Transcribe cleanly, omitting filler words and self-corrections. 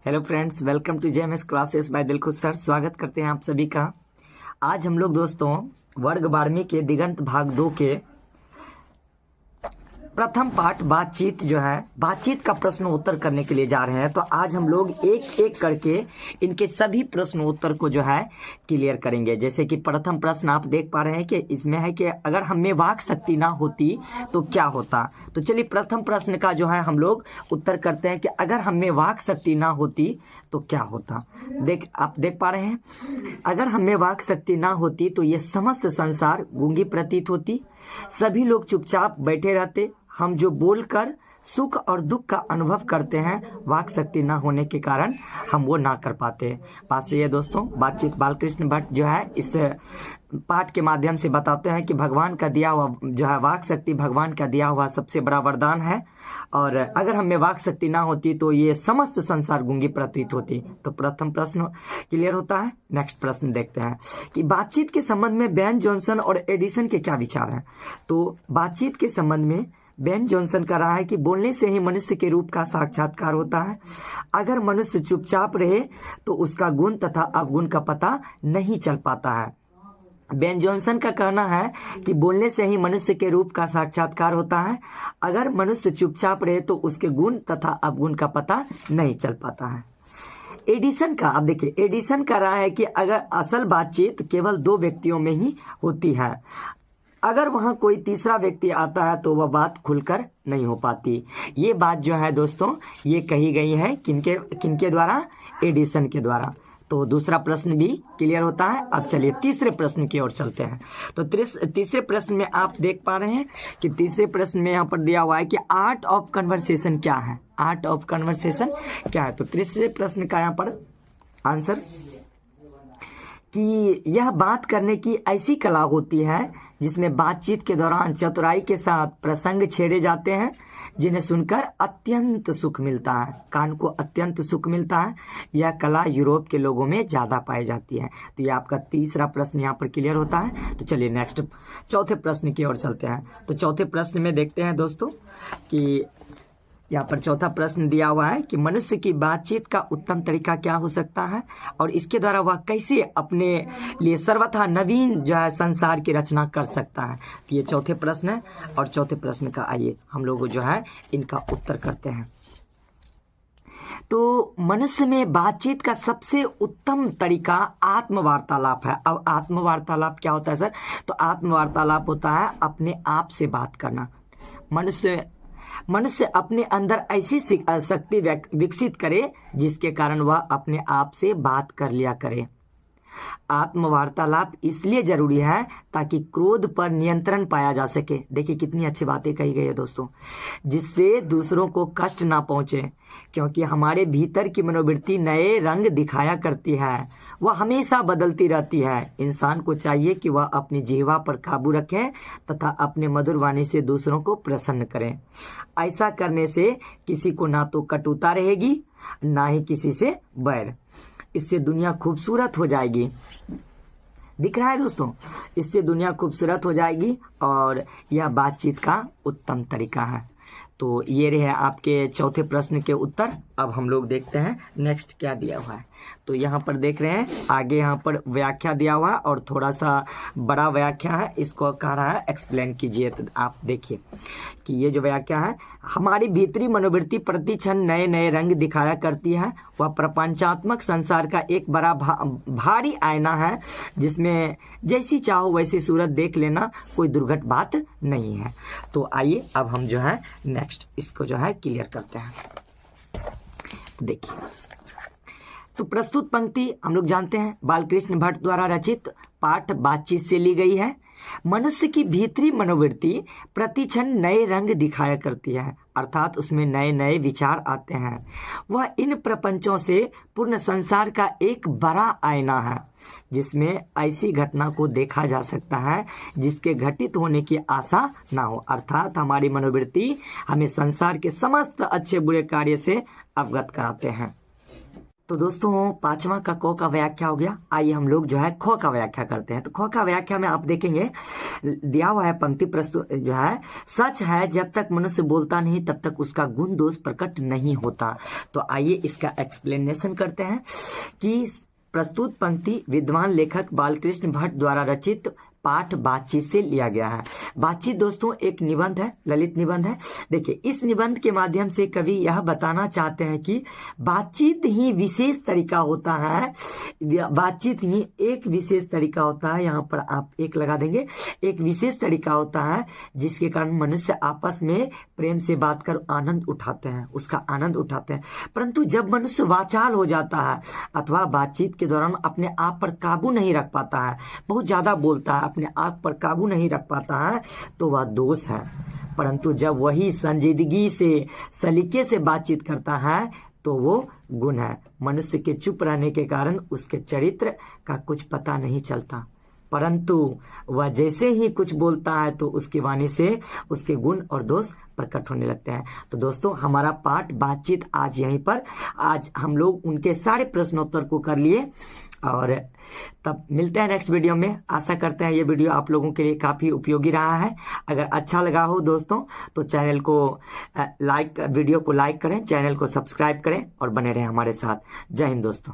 Hello friends, welcome to JMS classes by Dilkhush sir. स्वागत करते हैं आप सभी का। आज हम लोग दोस्तों वर्ग 12वीं के दिगंत भाग 2 के प्रथम पाठ बातचीत का प्रश्न उत्तर करने के लिए जा रहे हैं। तो आज हम लोग एक एक करके इनके सभी प्रश्न उत्तर को क्लियर करेंगे। जैसे कि प्रथम प्रश्न आप देख पा रहे हैं कि इसमें है कि अगर हम में वाक शक्ति ना होती तो क्या होता। तो चलिए प्रथम प्रश्न का हम लोग उत्तर करते हैं कि अगर हम में वाक शक्ति ना होती तो क्या होता। आप देख पा रहे हैं, अगर हम में वाक शक्ति ना होती तो ये समस्त संसार गूंगी प्रतीत होती, सभी लोग चुपचाप बैठे रहते। हम जो बोलकर सुख और दुख का अनुभव करते हैं, वाक शक्ति ना होने के कारण हम वो ना कर पाते। बात सही है दोस्तों। बातचीत बालकृष्ण भट्ट इस पाठ के माध्यम से बताते हैं कि भगवान का दिया हुआ वाक शक्ति भगवान का दिया हुआ सबसे बड़ा वरदान है, और अगर हमें वाक शक्ति ना होती तो ये समस्त संसार गूंगी प्रतीत होती। तो प्रथम प्रश्न क्लियर होता है। नेक्स्ट प्रश्न देखते हैं कि बातचीत के संबंध में बेन जॉनसन और एडिसन के क्या विचार हैं। तो बातचीत के संबंध में बेन जॉनसन का राय है कि बोलने से ही मनुष्य के रूप का साक्षात्कार होता है। अगर मनुष्य चुपचाप रहे तो उसका गुण तथा अवगुण का पता नहीं चल पाता है। बेन जॉनसन का कहना है कि बोलने से ही मनुष्य के रूप का साक्षात्कार होता है। अगर मनुष्य चुपचाप रहे तो उसके गुण तथा अवगुण का पता नहीं चल पाता है। एडिसन का अब देखिए, एडिसन का राय है कि अगर असल बातचीत केवल दो व्यक्तियों में ही होती है, अगर वहां कोई तीसरा व्यक्ति आता है तो वह बात खुलकर नहीं हो पाती। ये बात दोस्तों ये कही गई है किनके द्वारा? एडिसन के द्वारा। तो दूसरा प्रश्न भी क्लियर होता है। अब चलिए तीसरे प्रश्न की ओर चलते हैं। तो तीसरे प्रश्न में आप देख पा रहे हैं कि तीसरे प्रश्न में यहाँ पर दिया हुआ है कि आर्ट ऑफ कन्वर्सेशन क्या है। आर्ट ऑफ कन्वर्सेशन क्या है? तो तीसरे प्रश्न का यहाँ पर आंसर कि यह बात करने की ऐसी कला होती है जिसमें बातचीत के दौरान चतुराई के साथ प्रसंग छेड़े जाते हैं, जिन्हें सुनकर अत्यंत सुख मिलता है, कान को अत्यंत सुख मिलता है। यह कला यूरोप के लोगों में ज़्यादा पाई जाती है। तो ये आपका तीसरा प्रश्न यहाँ पर क्लियर होता है। तो चलिए नेक्स्ट चौथे प्रश्न की ओर चलते हैं। तो चौथे प्रश्न में देखते हैं दोस्तों कि यहाँ पर चौथा प्रश्न दिया हुआ है कि मनुष्य की बातचीत का उत्तम तरीका क्या हो सकता है और इसके द्वारा वह कैसे अपने लिए सर्वथा नवीन संसार की रचना कर सकता है। तो ये चौथे प्रश्न है, और चौथे प्रश्न का आइए हम लोग इनका उत्तर करते हैं। तो मनुष्य में बातचीत का सबसे उत्तम तरीका आत्मवार्तालाप है। अब आत्मवार्तालाप क्या होता है सर? तो आत्मवार्तालाप होता है अपने आप से बात करना। मनुष्य अपने अंदर ऐसी शक्ति विकसित करे जिसके कारण वह अपने आप से बात कर लिया करे। आत्मवार्तालाप इसलिए जरूरी है ताकि क्रोध पर नियंत्रण पाया जा सके। देखिए कितनी अच्छी बातें कही गई है दोस्तों, जिससे दूसरों को कष्ट ना पहुंचे, क्योंकि हमारे भीतर की मनोवृत्ति नए रंग दिखाया करती है, वह हमेशा बदलती रहती है। इंसान को चाहिए कि वह अपनी जिह्वा पर काबू रखें तथा अपने मधुर वाणी से दूसरों को प्रसन्न करें। ऐसा करने से किसी को ना तो कटुता रहेगी, ना ही किसी से बैर। इससे दुनिया खूबसूरत हो जाएगी। दिख रहा है दोस्तों? इससे दुनिया खूबसूरत हो जाएगी, और यह बातचीत का उत्तम तरीका है। तो ये रहे आपके चौथे प्रश्न के उत्तर। अब हम लोग देखते हैं नेक्स्ट क्या दिया हुआ है। तो यहाँ पर देख रहे हैं आगे यहाँ पर व्याख्या दिया हुआ है, और थोड़ा सा बड़ा व्याख्या है, इसको कह रहा है एक्सप्लेन कीजिए। तो आप देखिए कि ये जो व्याख्या है, हमारी भीतरी मनोवृत्ति प्रति क्षण नए नए रंग दिखाया करती है। वह प्रपंचात्मक संसार का एक बड़ा भारी आईना है, जिसमें जैसी चाहो वैसी सूरत देख लेना कोई दुर्घट बात नहीं है। तो आइए अब हम नेक्स्ट इसको क्लियर करते हैं। देखिए, तो प्रस्तुत पंक्ति हम लोग जानते हैं बालकृष्ण भट्ट द्वारा रचित पाठ बातचीत से ली गई है। मनुष्य की भीतरी मनोवृत्ति प्रति क्षण नए रंग दिखाया करती है, अर्थात उसमें नए नए विचार आते हैं। वह इन प्रपंचों से पूर्ण संसार का एक बड़ा आईना है, जिसमें ऐसी घटना को देखा जा सकता है जिसके घटित होने की आशा ना हो। अर्थात हमारी मनोवृत्ति हमें संसार के समस्त अच्छे बुरे कार्य से अवगत कराते हैं। तो दोस्तों पांचवा का क का व्याख्या हो गया। आइए हम लोग जो है ख का व्याख्या करते हैं। तो ख का व्याख्या में आप देखेंगे दिया हुआ है पंक्ति प्रस्तुत जो है, सच है जब तक मनुष्य बोलता नहीं तब तक उसका गुण दोष प्रकट नहीं होता। तो आइए इसका एक्सप्लेनेशन करते हैं कि प्रस्तुत पंक्ति विद्वान लेखक बालकृष्ण भट्ट द्वारा रचित पाठ बातचीत से लिया गया है। बातचीत दोस्तों एक निबंध है, ललित निबंध है। देखिए इस निबंध के माध्यम से कवि यह बताना चाहते हैं कि बातचीत ही विशेष तरीका होता है, बातचीत ही एक विशेष तरीका होता है। यहाँ पर आप एक लगा देंगे, एक विशेष तरीका होता है जिसके कारण मनुष्य आपस में प्रेम से बात कर आनंद उठाते हैं, उसका आनंद उठाते हैं। परंतु जब मनुष्य वाचाल हो जाता है अथवा बातचीत के दौरान अपने आप पर काबू नहीं रख पाता है, बहुत ज्यादा बोलता है, अपने आप पर काबू नहीं रख पाता है, तो वह दोष है। परंतु जब वही संजीदगी से सलीके से बातचीत करता है तो वो गुण है। मनुष्य के चुप रहने के कारण उसके चरित्र का कुछ पता नहीं चलता, परंतु वह जैसे ही कुछ बोलता है तो उसकी वाणी से उसके गुण और दोष प्रकट होने लगते हैं। तो दोस्तों हमारा पाठ बातचीत आज यहीं पर, आज हम लोग उनके सारे प्रश्नोत्तर को कर लिए और तब मिलते हैं नेक्स्ट वीडियो में। आशा करते हैं ये वीडियो आप लोगों के लिए काफ़ी उपयोगी रहा है। अगर अच्छा लगा हो दोस्तों तो चैनल को वीडियो को लाइक करें, चैनल को सब्सक्राइब करें और बने रहें हमारे साथ। जय हिंद दोस्तों।